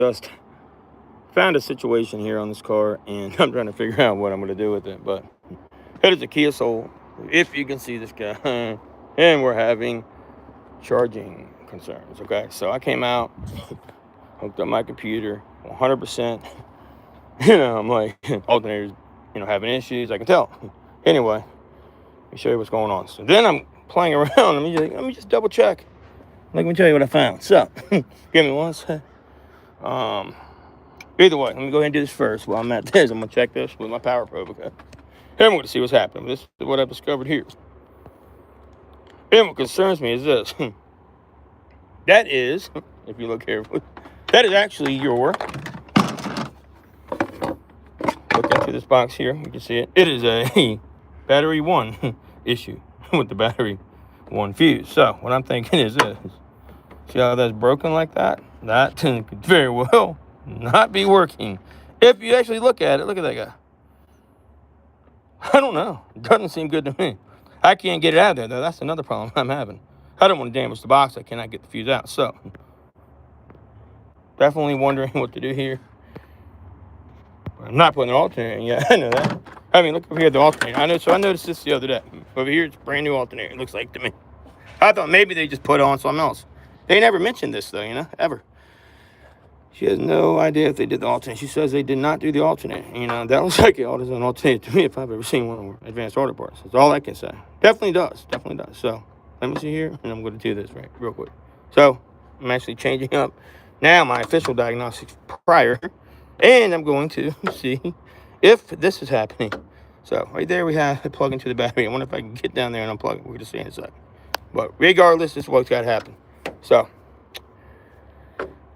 just found a situation here on this car, and I'm trying to figure out what I'm going to do with it. But it is a Kia Soul, if you can see this guy, and we're having charging concerns. Okay, so I came out, hooked up my computer, 100%. I'm like, alternators, having issues. I can tell. Anyway, let me show you what's going on. So then I'm playing around. Let me just double check. Let me tell you what I found. So, give me one sec. Either way, let me go ahead and do this first. While I'm at this, I'm gonna check this with my power probe. Okay, and I'm gonna see what's happening. This is what I've discovered here. And what concerns me is this. That is, if you look carefully, that is actually your. Look into this box here. You can see it. It is a battery 1 issue with the battery 1 fuse. So what I'm thinking is this. See how that's broken like that? That could very well not be working. If you actually look at it, look at that guy. I don't know. It doesn't seem good to me. I can't get it out of there, though. That's another problem I'm having. I don't want to damage the box. I cannot get the fuse out. So, definitely wondering what to do here. I'm not putting an alternator in yet. I know that. I mean, look over here at the alternator. I noticed this the other day. Over here, it's a brand new alternator, it looks like to me. I thought maybe they just put on something else. They never mentioned this, though, ever. She has no idea if they did the alternator. She says they did not do the alternator. That looks like it does an alternator to me if I've ever seen one of advanced auto parts. That's all I can say. Definitely does. So, let me see here, and I'm going to do this real quick. So, I'm actually changing up now my official diagnostics prior, and I'm going to see if this is happening. So, right there we have it plugged into the battery. I wonder if I can get down there and unplug it. We're going to see in a second. But regardless, this is what's got to happen. So,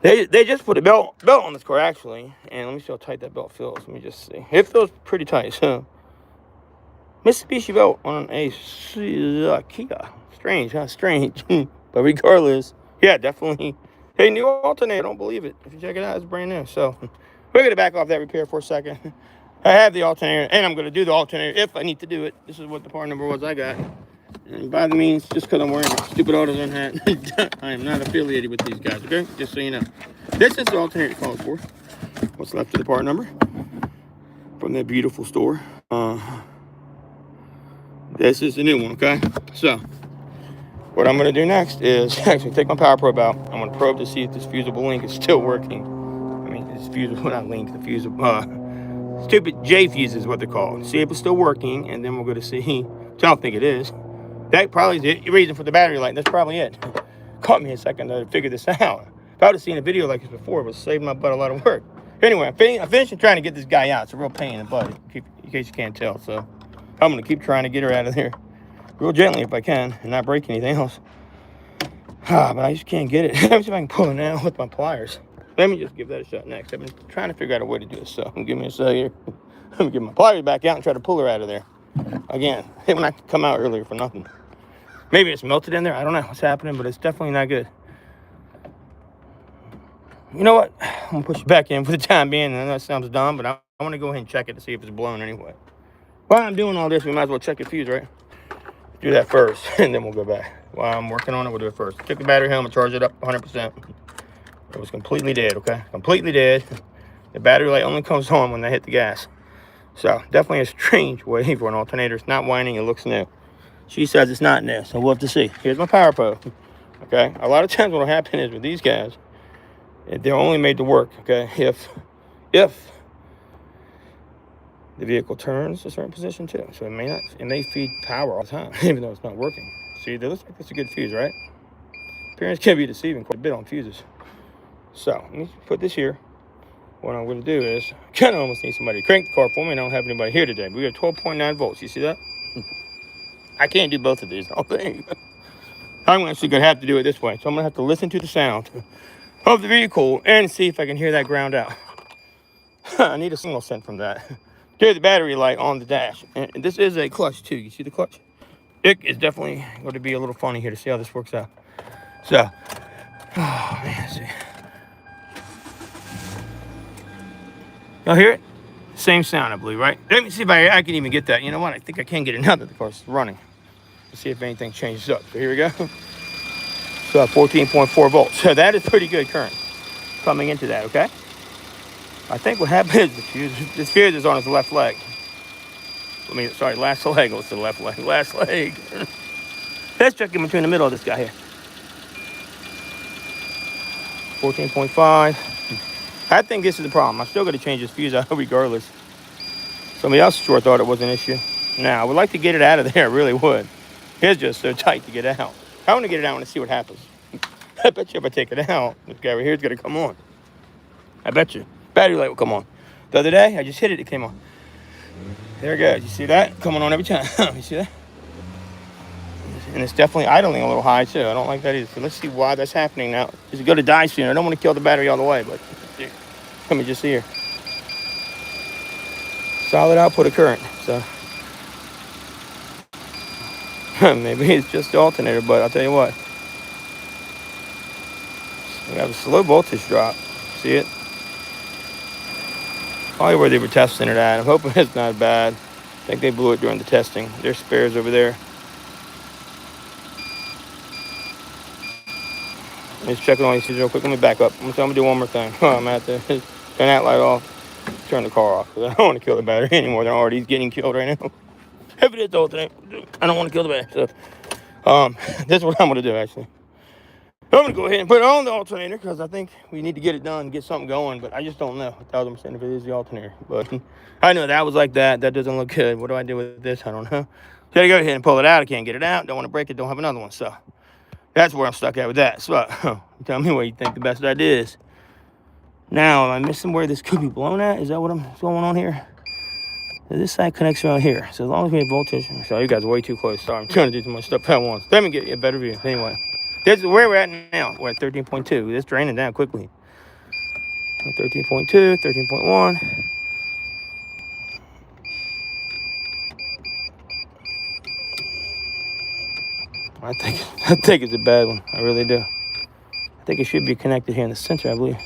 they just put a belt on this car, actually. And let me see how tight that belt feels. Let me just see. It feels pretty tight. So, Mitsubishi belt on a Kia. Strange, huh? Strange. But regardless, yeah, definitely. Hey, new alternator. Don't believe it. If you check it out, it's brand new. So, we're going to back off that repair for a second. I have the alternator, and I'm going to do the alternator if I need to do it. This is what the part number was I got. And by the means, just because I'm wearing a stupid AutoZone hat, I am not affiliated with these guys, okay? Just so you know. This is the alternator it calls for. What's left of the part number from that beautiful store. This is the new one, okay? So, what I'm going to do next is actually take my power probe out. I'm going to probe to see if this fusible link is still working. I mean, this fusible, not link, the fusible, stupid J fuse is what they're called. See if it's still working, and then we're going to see, which I don't think it is. That probably is the reason for the battery light. That's probably it. Caught me a second to figure this out. If I would have seen a video like this before, it would save my butt a lot of work. Anyway, I'm finishing trying to get this guy out. It's a real pain in the butt, in case you can't tell. So I'm going to keep trying to get her out of there real gently if I can and not break anything else. But I just can't get it. Let me see if I can pull it now with my pliers. Let me just give that a shot next. I've been trying to figure out a way to do this. So give me a second here. Let me get my pliers back out and try to pull her out of there. Again, it when I come out earlier for nothing. Maybe it's melted in there. I don't know what's happening, but it's definitely not good. You know what? I'm going to push it back in for the time being. I know that sounds dumb, but I want to go ahead and check it to see if it's blown anyway. While I'm doing all this, we might as well check the fuse, right? Do that first, and then we'll go back. While I'm working on it, we'll do it first. Took the battery home and charge it up 100%. It was completely dead, okay? Completely dead. The battery light only comes on when I hit the gas. So, definitely a strange way for an alternator. It's not whining. It looks new. She says it's not new, so we'll have to see. Here's my power probe, okay? A lot of times what will happen is with these guys, they're only made to work, okay? If the vehicle turns a certain position too. So it may feed power all the time, even though it's not working. See, that looks like it's a good fuse, right? Appearance can be deceiving quite a bit on fuses. So, let me put this here. What I'm going to do is, kind of almost need somebody to crank the car for me, and I don't have anybody here today. But we got 12.9 volts. You see that? I can't do both of these, I don't think. I'm actually going to have to do it this way. So I'm going to have to listen to the sound of the vehicle and see if I can hear that ground out. I need a signal sent from that. Here's the battery light on the dash. And this is a clutch too. You see the clutch? It is definitely going to be a little funny here to see how this works out. So, oh man, let's see. Y'all hear it? Same sound, I believe, right? Let me see if I can even get that. You know what? I think I can get it now that the car's running. Let's see if anything changes up. So here we go. So 14.4 volts. So that is pretty good current. coming into that, okay? I think what happened is this fuse is on his left leg. Sorry, last leg. What's the left leg? Last leg. Let's check in between the middle of this guy here. 14.5. I think this is the problem. I'm still going to change this fuse out regardless. Somebody else sure thought it was an issue. Now, I would like to get it out of there. I really would. It's just so tight to get out. I want to get it out and see what happens. I bet you if I take it out, this guy right here is going to come on. I bet you. Battery light will come on. The other day, I just hit it. It came on. There it goes. You see that? Coming on every time. You see that? And it's definitely idling a little high, too. I don't like that either. So let's see why that's happening now. It's going to die soon. I don't want to kill the battery all the way, but let me just see here. Solid output of current. So maybe it's just the alternator, but I'll tell you what. We have a slow voltage drop. See it? Probably where they were testing it at. I'm hoping it's not bad. I think they blew it during the testing. There's spares over there. Let's check it on these real quick. Let me back up. I'm going to do one more thing. I'm going to have to turn that light off, turn the car off. Because I don't want to kill the battery anymore. They're already getting killed right now. If it is the alternator, I don't want to kill the battery. So, this is what I'm going to do, actually. I'm going to go ahead and put it on the alternator because I think we need to get it done, get something going. But I just don't know 1,000% if it is the alternator. But I know that was like that. That doesn't look good. What do I do with this? I don't know. So I go ahead and pull it out. I can't get it out. Don't want to break it. Don't have another one. So that's where I'm stuck at with that. So tell me what you think the best idea is. Now, am I missing where this could be blown at? Is that what's going on here? So this side connects around here. So as long as we have voltage. So you guys are way too close. Sorry, I'm trying to do too much stuff at once. Let me get you a better view. Anyway. This is where we're at now. We're at 13.2. It's draining down quickly. 13.2, 13.1. I think it's a bad one. I really do. I think it should be connected here in the center, I believe.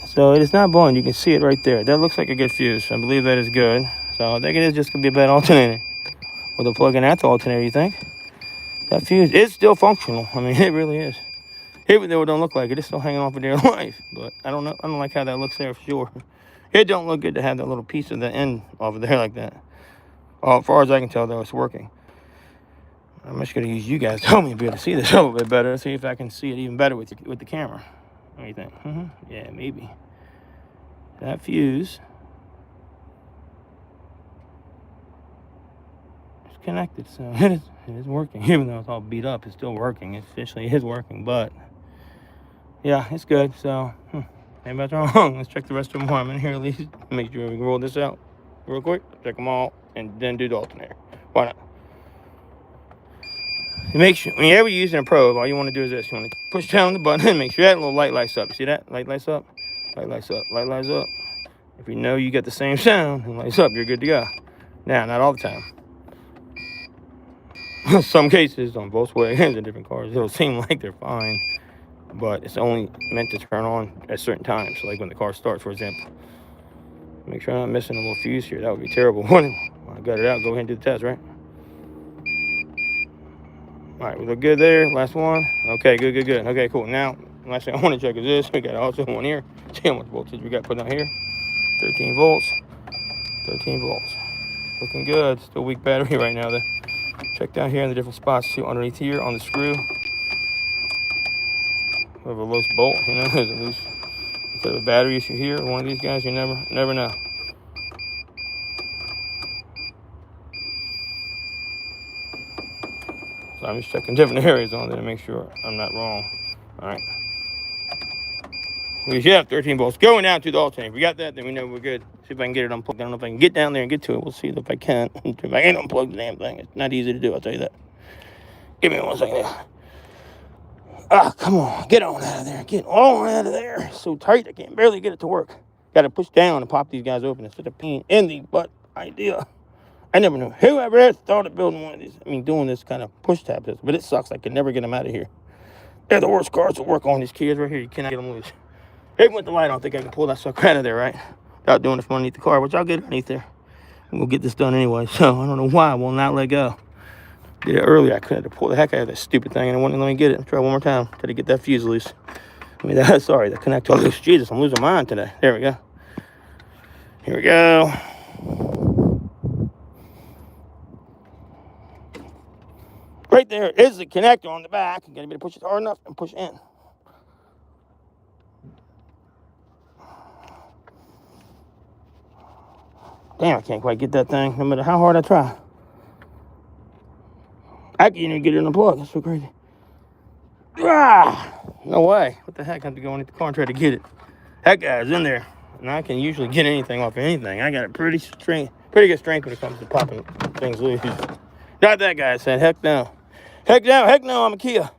So it is not blowing. You can see it right there. That looks like a good fuse. I believe that is good. So I think it is just going to be a bad alternator. With a plug-in at the alternator, you think? That fuse is still functional. I mean, it really is. Even though it don't look like it, it's still hanging off of their life. But I don't know. I don't like how that looks there for sure. It don't look good to have that little piece of the end off of there like that. As far as I can tell, though, it's working. I'm just going to use you guys to help me be able to see this a little bit better. See if I can see it even better with the camera. What do you think? Yeah, maybe. That fuse is connected, so it is working. Even though it's all beat up, it's still working. It officially is working, but yeah, it's good. So maybe that's wrong. Let's check the rest of them while I'm in here at least. Make sure we can roll this out real quick. Check them all, and then do the alternator. Why not? Make sure, whenever you're using a probe, all you want to do is this. You want to push down the button and make sure that little light lights up. See that? Light lights up. Light lights up. Light lights up. If you know you get the same sound and lights up, you're good to go. Now, not all the time. Some cases on Volkswagens and different cars, it'll seem like they're fine, but it's only meant to turn on at certain times. So like when the car starts, for example. Make sure I'm not missing a little fuse here. That would be terrible. When I got it out, go ahead and do the test, right? All right, we look good there. Last one. Okay, good. Okay, cool. Now, last thing I want to check is this. We got also one here. See how much voltage we got put out here. 13 volts. 13 volts. Looking good. Still weak battery right now, though. Check down here in the different spots, too, underneath here on the screw. We have a loose bolt, you know, there's a loose. If there's a battery issue here, one of these guys, you never know. So I'm just checking different areas on there to make sure I'm not wrong. All right. We should have 13 volts going down to the alternator. If we got that, then we know we're good. See if I can get it unplugged. I don't know if I can get down there and get to it. We'll see if I can. If I can't unplug the damn thing, it's not easy to do, I'll tell you that. Give me 1 second there. Ah, come on. Get on out of there. Get on out of there. It's so tight, I can't barely get it to work. Got to push down and pop these guys open. It's such a pain in the butt idea. I never knew whoever had started building one of these. I mean, doing this kind of push tab system. But it sucks. I can never get them out of here. They're the worst cars to work on. These kids right here, you cannot get them loose. Even with the light, I don't think I can pull that sucker out of there, right? Without doing it from underneath the car, which I'll get underneath there. I'm going to get this done anyway. So I don't know why I will not let go. Did it earlier. I could have pulled the heck out of that stupid thing, and it wouldn't let me get it. Try one more time. Try to get that fuse loose. I mean, sorry, the connector loose. Jesus, I'm losing mine today. There we go. Here we go. Right there is the connector on the back. You gotta be able to push it hard enough and push in. Damn, I can't quite get that thing, no matter how hard I try. I can't even get it in the plug. That's so crazy. Ah, no way. What the heck? I have to go into the car and try to get it. That guy's in there. And I can usually get anything off of anything. I got a pretty good strength when it comes to popping things loose. Not that guy said, heck no. Heck no, I'm a Kia.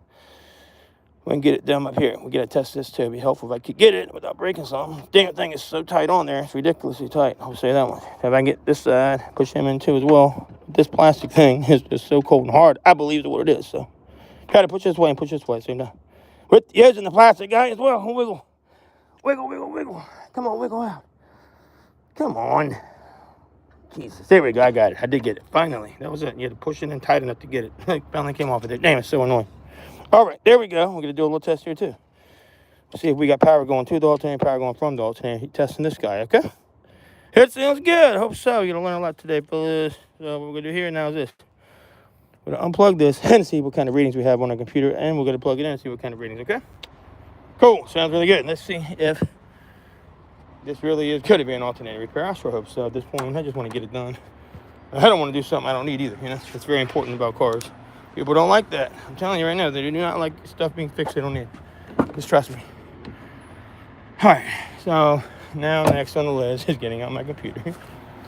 We can get it done up here. We gotta test this too. It'd be helpful if I could get it without breaking something. Damn thing is so tight on there. It's ridiculously tight. I'll say that one. If I can get this side, push him in too as well. This plastic thing is just so cold and hard. I believe it's what it is. So try to push this way and push this way. Same time. With using the plastic guy as well. Wiggle. Come on, wiggle out. Come on. Jesus. There we go. I got it. I did get it. Finally. That was it. You had to push it in tight enough to get it. It finally came off of it. Damn, it's so annoying. All right. There we go. We're going to do a little test here too. See if we got power going to the alternator, power going from the alternator. He's testing this guy, okay? It sounds good. I hope so. You're going to learn a lot today, fellas. So what we're going to do here now is this. We're going to unplug this and see what kind of readings we have on our computer, and we're going to plug it in and see what kind of readings, okay? Cool. Sounds really good. Let's see if this really is going to be an alternator repair. I sure hope so at this point. I just want to get it done. I don't want to do something I don't need either, you know? It's very important about cars. People don't like that. I'm telling you right now, they do not like stuff being fixed they don't need. Just trust me. All right, so now next on the list is getting out my computer.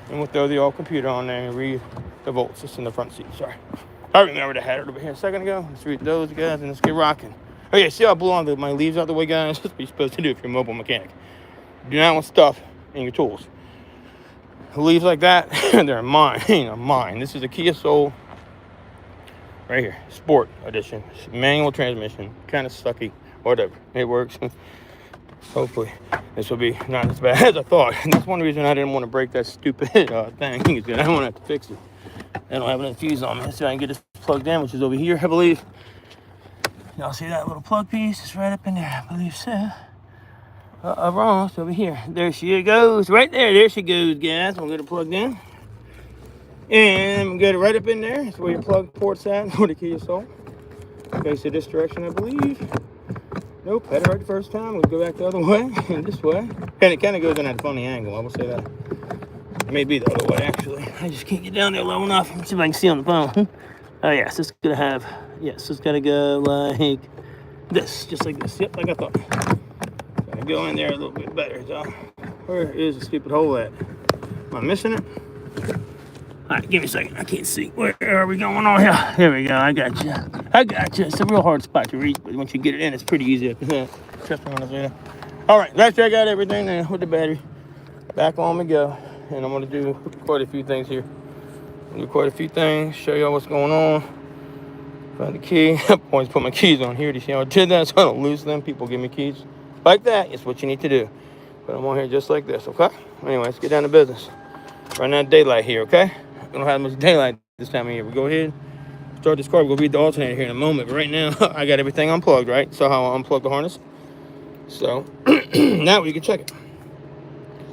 And we'll throw the old computer on there and read the volts. It's in the front seat, sorry. I remembered I had it over here a second ago. Let's read those, guys, and let's get rocking. Oh, yeah, see how I blew on my leaves out the way, guys? That's what you're supposed to do if you're a mobile mechanic. You do not want stuff in your tools. Leaves like that, they're mine. Mine. This is a Kia Soul right here. Sport edition. Manual transmission. Kind of sucky. Whatever. It works. Hopefully, this will be not as bad as I thought. And that's one reason I didn't want to break that stupid thing. Is that I don't want to have to fix it. I don't have enough fuse on me. So I can get this plugged in, which is over here, I believe. Y'all see that little plug piece? It's right up in there, I believe so. Wrong. It's over here. There she goes. Right there. There she goes, guys. We'll get it plugged in. And we'll get it right up in there. That's where your plug port's at for the Kia Soul. Face it this direction, I believe. Nope, had it right the first time. We'll go back the other way and this way. And it kind of goes in at a funny angle, I will say that. It may be the other way, actually. I just can't get down there low enough. Let's see if I can see on the phone. Oh, yes, it's going to have, yes, it's got to go like this, just like this. Yep, like I thought. Gotta go in there a little bit better. So, where is the stupid hole at? Am I missing it? All right, give me a second. I can't see. Where are we going on here? Here we go. I got you. It's a real hard spot to reach, but once you get it in, it's pretty easy. Trust me when I say that. All right, let's check out everything now with the battery. Back on we go. And I'm going to do quite a few things here. Show y'all what's going on. Find the key. I always put my keys on here. Do you see how I did that? So I don't lose them. People give me keys. Like that. It's what you need to do. But I'm on here just like this, okay? Anyway, let's get down to business. Right now, daylight here, okay? We don't have much daylight this time of year. We go ahead, start this car. We'll read the alternator here in a moment. But right now, I got everything unplugged, right? So how I unplug the harness. So now we can check it.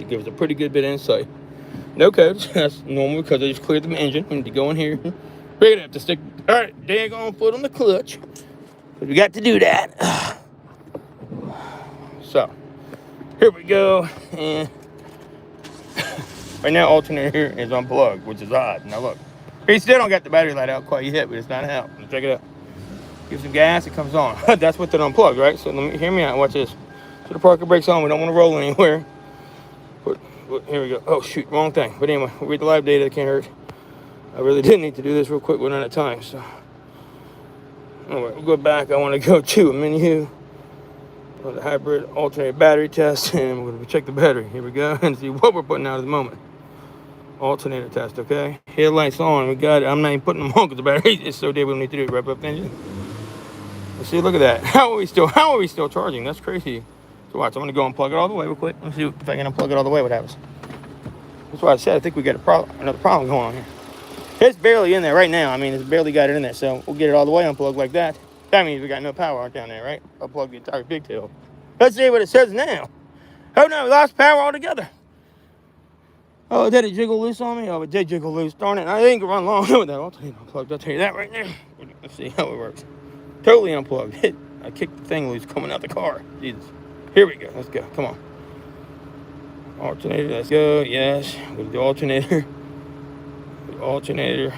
It gives us a pretty good bit of insight. No codes. That's normal because I just cleared the engine. We need to go in here. We're going to have to stick, all right, daggone foot on the clutch. But we got to do that. So here we go. And right now, alternator is unplugged, which is odd. Now look, we still don't got the battery light out quite yet, but it's not out. Let's check it out. Give some gas, it comes on. That's what it unplugged, right? So let me hear me out. Watch this. So the parker brake's on. We don't want to roll anywhere. But here we go. Oh shoot, wrong thing. But anyway, we'll read the live data. It can't hurt. I really did need to do this real quick. We're out of time. So anyway, we'll go back. I want to go to a menu. The hybrid alternator battery test, and we're going to check the battery. Here we go and see what we're putting out at the moment. Alternator test, okay? Headlights on, we got it. I'm not even putting them on because the battery is so dead. We don't need to do it. Wrap up the engine. Let's see, look at that. How are we still charging? That's crazy. So watch, I'm going to go and plug it all the way real quick. Let's see if I can unplug it all the way, what happens. That's why I said I think we got another problem going on here. It's barely in there right now. I mean, it's barely got it in there, so we'll get it all the way unplugged like that. That means we got no power down there, right? I'll plug the entire pigtail. Let's see what it says now. Oh no, we lost power altogether. Oh, did it jiggle loose on me? Oh, it did jiggle loose. Darn it. I didn't run long with that alternator unplugged. I'll tell you that right now. Let's see how it works. Totally unplugged. I kicked the thing loose coming out the car. Jesus. Here we go. Let's go. Come on. Alternator. Let's go. Yes. With the alternator. Alternator.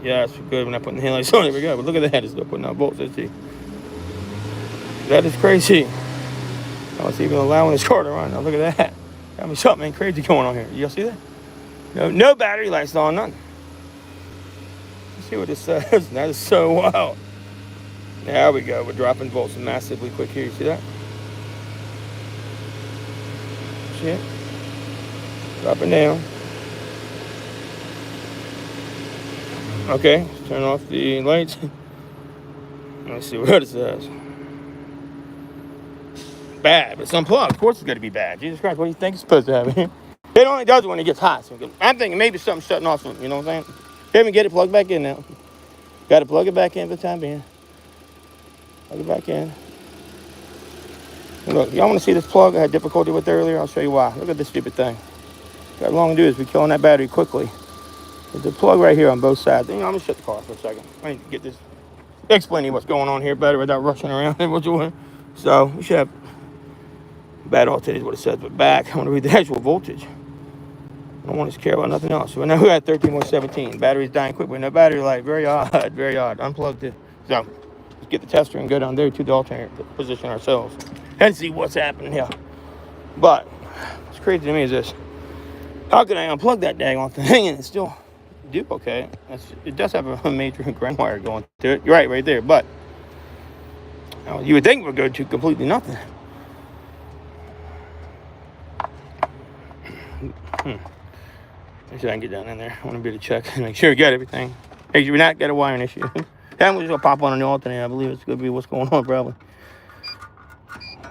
Yeah, it's good when I put the headlights on. Here we go. But look at that. It's still putting out volts. Let's see. That is crazy. I was even allowing this car to run. Now look at that. Got me something crazy going on here. Y'all see that? No battery lights on, none. Let's see what this says. That is so wild. There we go. We're dropping volts massively quick here. You see that? See it? Dropping down. Okay, let's turn off the lights. Let's see what it says. Bad, but it's unplugged. Of course it's got to be bad. Jesus Christ, what do you think it's supposed to happen? It only does it when it gets hot. So I'm thinking maybe something's shutting off. You know what I'm saying? Can't even get it plugged back in now. Got to plug it back in for the time being. Plug it back in. And look, y'all want to see this plug I had difficulty with earlier? I'll show you why. Look at this stupid thing. Got long to do is we're killing that battery quickly. There's a plug right here on both sides. You know, I'm going to shut the car for a second. I need to get this, explaining what's going on here better without rushing around and what you want. So we should have bad alternator is what it says, but back, I want to read the actual voltage. I don't want to care about nothing else. So now we're at 13.17. Battery's dying quick with no battery light. Very odd, very odd. Unplugged it. So let's get the tester and go down there to the alternator to position ourselves and see what's happening here. But what's crazy to me is this. How can I unplug that daggone thing and it still do okay? It does have a major ground wire going to it. You're right there. But you would think it would go to completely nothing. Make sure I can get down in there. I want to be able to check and make sure we got everything. Make sure we not got a wiring issue. That one's going to pop on a new alternator. I believe it's going to be what's going on probably.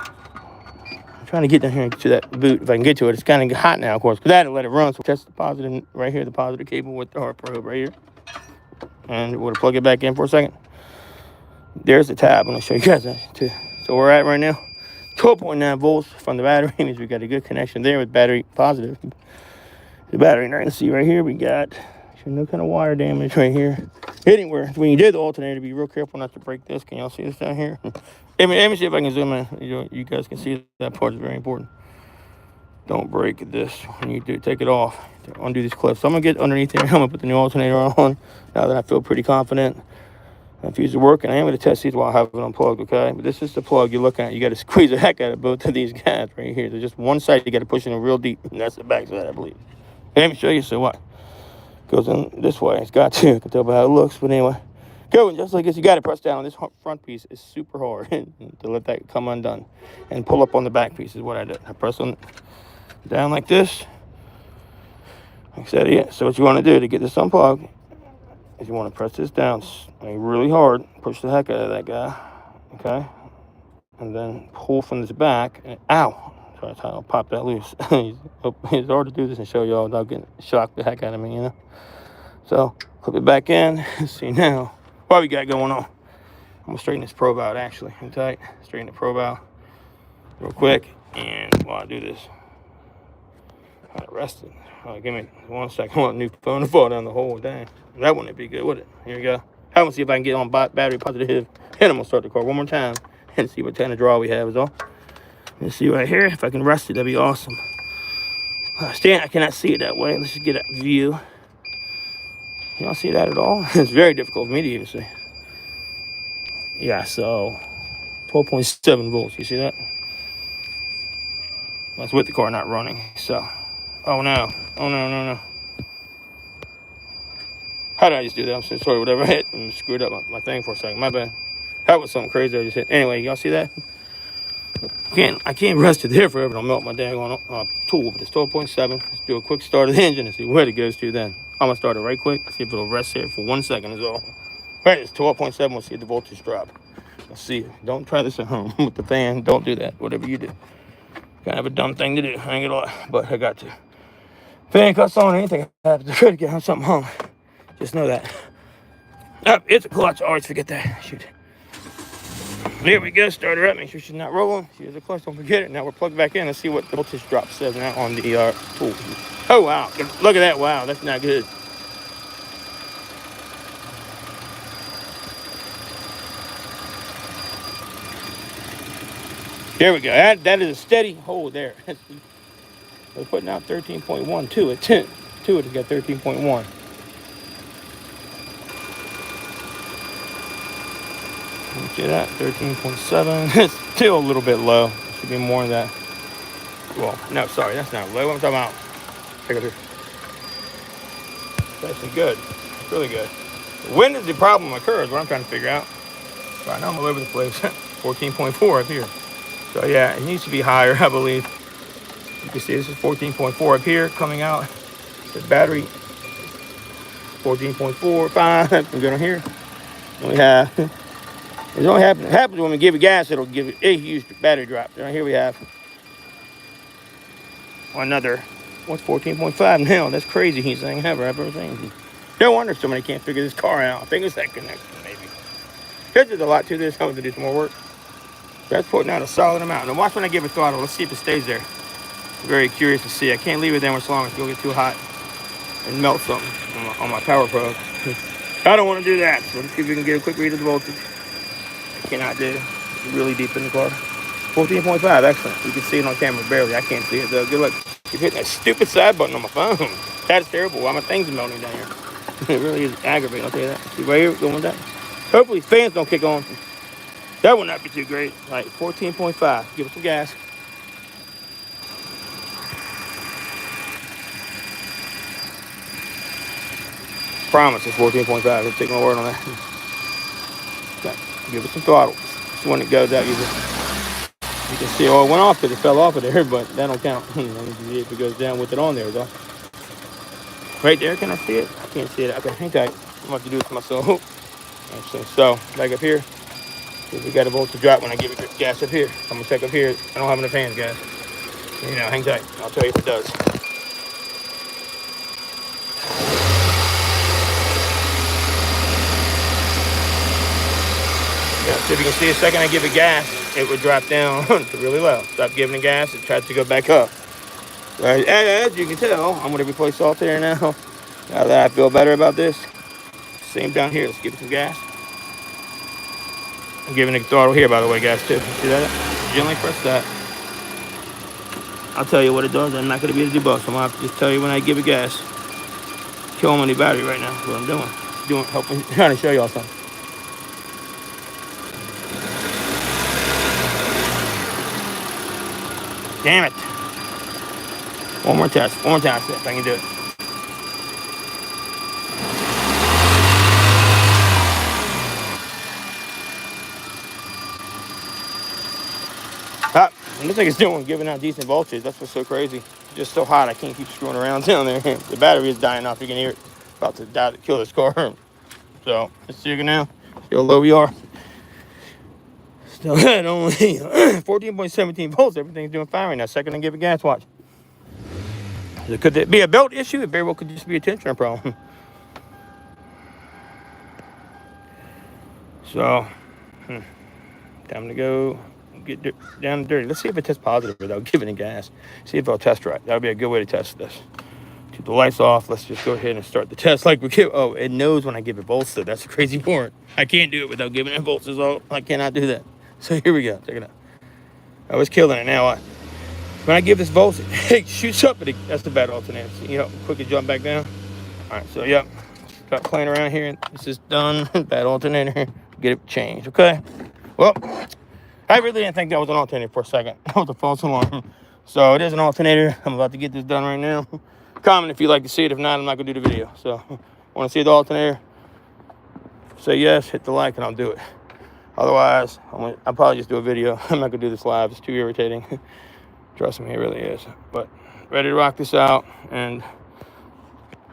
I'm trying to get down here and get to that boot. If I can get to it, it's kind of hot now, of course, because I had to let it run. So test the positive right here, the positive cable with the heart probe right here. And we'll plug it back in for a second. There's the tab. I'm going to show you guys that too. So we're at right now 12.9 volts from the battery. Means we got a good connection there with battery positive. The battery, and I can see right here we got no kind of wire damage right here anywhere. When you did the alternator, be real careful not to break this. Can y'all see this down here? Let me see if I can zoom in. You guys can see that part is very important. Don't break this when you do take it off. Undo these clips. So I'm gonna get underneath here. I'm gonna put the new alternator on now that I feel pretty confident. The fuse is working. I am going to test these while I have it unplugged, okay? But this is the plug you're looking at. You got to squeeze the heck out of both of these guys right here. There's just one side you got to push in real deep, and that's the back side, I believe. Let me show you. So what? Goes in this way. It's got to. I can tell by how it looks, but anyway. Going just like this. You got to press down on this front piece. It's super hard to let that come undone. And pull up on the back piece is what I did. I press on down like this. Like I said, yeah. So what you want to do to get this unplugged is you want to press this down really hard, push the heck out of that guy, okay? And then pull from this back, and ow! So that's how I'll pop that loose. It's hard to do this and show y'all without getting shocked the heck out of me, you know? So, clip it back in. See now, what we got going on. I'm going to straighten this probe out, actually. Hang tight. Straighten the probe out real quick. And while I do this, I rest it. Give me 1 second. I want a new phone to fall down the hole. Dang. That wouldn't be good, would it? Here we go. I'm going to see if I can get on battery positive. And I'm going to start the car one more time and see what kind of draw we have is all. Let's see right here. If I can rest it, that'd be awesome. I cannot see it that way. Let's just get a view. Y'all see that at all? It's very difficult for me to even see. Yeah, so 12.7 volts. You see that? That's with the car not running. So, oh no. How did I just do that? I'm so sorry, whatever I hit and screwed up my thing for a second. My bad. That was something crazy I just hit. Anyway, y'all see that? I can't rest it there forever. I'll melt my daggone tool, but it's 12.7. Let's do a quick start of the engine and see where it goes to then. I'm going to start it right quick. See if it'll rest here for 1 second is all. Right, it's 12.7. We'll see if the voltage drop. Let's see. Don't try this at home with the fan. Don't do that. Whatever you do. Kind of a dumb thing to do. I ain't gonna lie, but I got to. Fan cuts on or anything. I have to try to get something hung. Just know that. Oh, it's a clutch. I always forget that. Shoot. There we go. Start her up. Make sure she's not rolling. She has a clutch. Don't forget it. Now we're plugged back in. Let's see what the voltage drop says now on the tool. Oh, wow. Look at that. Wow. That's not good. There we go. That is a steady hold there. We're putting out 13.1 to it. To it, it's got 13.1. See that? 13.7. It's still a little bit low. Should be more than that. Well, no, sorry, that's not low. I'm talking about. Check it here. It's actually good. It's really good. When does the problem occur is what I'm trying to figure out. Right now I'm all over the place. 14.4 up here. So yeah, it needs to be higher, I believe. You can see this is 14.4 up here coming out. The battery 14.4, 5. We go down here. And we have. It only happens when we give it gas. It'll give it a huge battery drop. Right here we have another. What's 14.5 now? That's crazy. He's saying ever. I've ever seen. No wonder somebody can't figure this car out. I think it's that connection, maybe. There's a lot to this. I'm going to do some more work. That's putting out a solid amount. Now watch when I give it throttle. Let's see if it stays there. I'm very curious to see. I can't leave it there much longer. It's going to get too hot and melt something on my power probe. I don't want to do that. So let's see if we can get a quick read of the voltage. Cannot do. It's really deep in the car. 14.5, excellent. You can see it on camera barely. I can't see it though. Good luck. Keep hitting that stupid side button on my phone. That's terrible. Why my thing's melting down here. It really is aggravating. I'll tell you that. See right here, going with that. Hopefully fans don't kick on. That would not be too great. All right, 14.5. Give it some gas. Promise it's 14.5. I'll take my word on that. Okay. Give it some throttle. So when it goes out, you can see, oh, it went off because it fell off of there, but that don't count. If it goes down with it on there, though. Right there, can I see it? I can't see it. Okay, hang tight. I'm going to have to do it to myself. Actually, so, back up here. We got a voltage drop when I give it gas up here. I'm going to check up here. I don't have enough hands, guys. You know, hang tight. I'll tell you if it does. Yeah, so if you can see, the second I give it gas, it would drop down to really low. Stop giving it gas, it tries to go back up. Right, as you can tell, I'm going to replace alternator now. Now that I feel better about this. Same down here. Let's give it some gas. I'm giving it throttle here, by the way, guys, too. See that? Gently press that. I'll tell you what it does. I'm not going to be able to do both, so I'm going to have to just tell you when I give it gas. Kill them on the battery right now. That's what I'm doing. Trying to show y'all something. Damn it. One more test. See if I can do it. It looks like it's giving out decent voltage. That's what's so crazy. It's just so hot, I can't keep screwing around down there. The battery is dying off. You can hear it. About to die to kill this car. So, let's see now. See how low we are. Still at only 14.17 volts. Everything's doing fine right now. Second, I give it gas. Watch. Could it be a belt issue? It very well could just be a tensioner problem. So, time to go get down and dirty. Let's see if it tests positive without giving it gas. See if it'll test right. That would be a good way to test this. Keep the lights off. Let's just go ahead and start the test like we give. Oh, it knows when I give it volts, though. That's the crazy part. I can't do it without giving it volts. I cannot do that. So here we go. Check it out. I was killing it now. When I give this voltage, it shoots up. That's the bad alternator. See, quickly jump back down. All right, so, yep. Stop playing around here. This is done. Bad alternator. Get it changed, okay? Well, I really didn't think that was an alternator for a second. That was a false alarm. So it is an alternator. I'm about to get this done right now. Comment if you'd like to see it. If not, I'm not going to do the video. So, want to see the alternator? Say yes, hit the like, and I'll do it. Otherwise, I'll probably just do a video. I'm not going to do this live. It's too irritating. Trust me, it really is. But ready to rock this out. And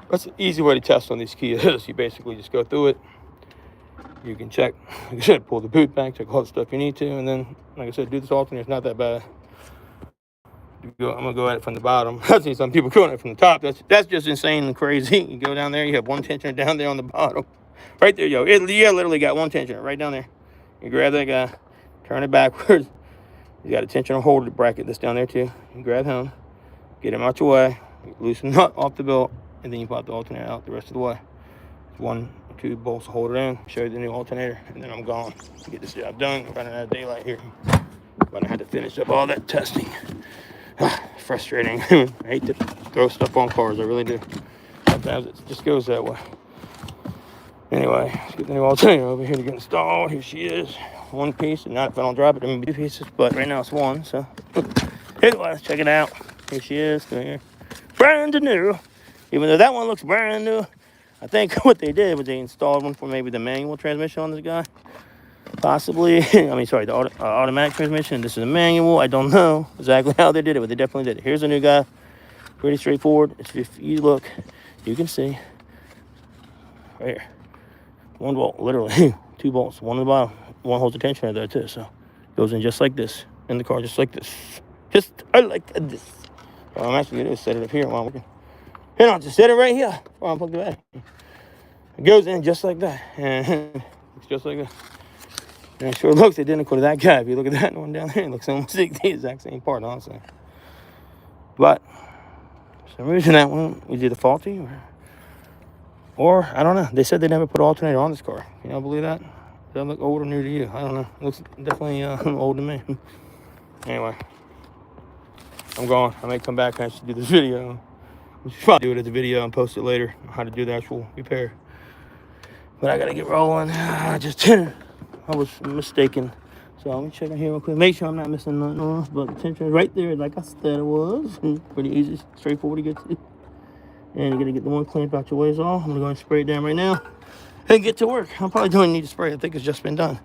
that's an easy way to test on these keys. You basically just go through it. You can check, like I said, pull the boot back, check all the stuff you need to. And then, like I said, do this alternator. It's not that bad. I'm going to go at it from the bottom. I see some people going at it from the top. That's just insane and crazy. You go down there, you have one tensioner down there on the bottom. Right there, yo. You literally got one tensioner right down there. You grab that guy, turn it backwards. You got a tensioner holder bracket that's down there too. You grab him, get him out your way, loosen the nut off the belt, and then you pop the alternator out the rest of the way. 1 or 2 bolts to hold it in, show you the new alternator, and then I'm gone to get this job done. I'm running out of daylight here. But I had to finish up all that testing. Frustrating. I hate to throw stuff on cars, I really do. Sometimes it just goes that way. Anyway, let's get the new alternator over here to get installed. Here she is. 1 piece, and not if I don't drop it, it'll be 2 pieces, but right now it's 1, so. Anyway, let's check it out. Here she is, here. Brand new. Even though that one looks brand new, I think what they did was they installed one for maybe the manual transmission on this guy. Possibly. I mean, sorry, the automatic transmission. This is a manual. I don't know exactly how they did it, but they definitely did it. Here's a new guy. Pretty straightforward. If you look, you can see. Right here. 1 bolt, literally. 2 bolts. 1 on the bottom. 1 holds the tensioner there, too. So, goes in just like this. In the car, just like this. Just like this. What I'm actually going to do is set it up here while I'm working. And I'll just set it right here while I'm plugging the battery. It goes in just like that. And it's just like that. And it sure looks identical to that guy. If you look at that one down there, it looks almost like the exact same part, honestly. But for some reason that one was either faulty or I don't know. They said they never put an alternator on this car. Can y'all believe that? Does that look old or new to you? I don't know. It looks definitely old to me. Anyway, I'm gone. I may come back and actually do this video. I'll probably do it as a video and post it later on how to do the actual repair. But I gotta get rolling. I was mistaken. So let me check in here real quick. Make sure I'm not missing nothing else. But the tensioner is right there, like I said it was. Pretty easy, straightforward to get to. And you're gonna get the 1 clamp out your way is all. I'm gonna go and spray it down right now and get to work. I probably don't need to spray. I think it's just been done.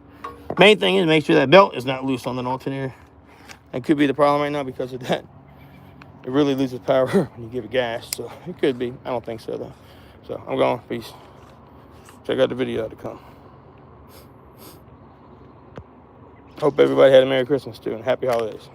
Main thing is make sure that belt is not loose on the alternator. That could be the problem right now because of that. It really loses power when you give it gas. So it could be. I don't think so though. So I'm gone. Peace. Check out the video to come. Hope everybody had a Merry Christmas too and Happy Holidays.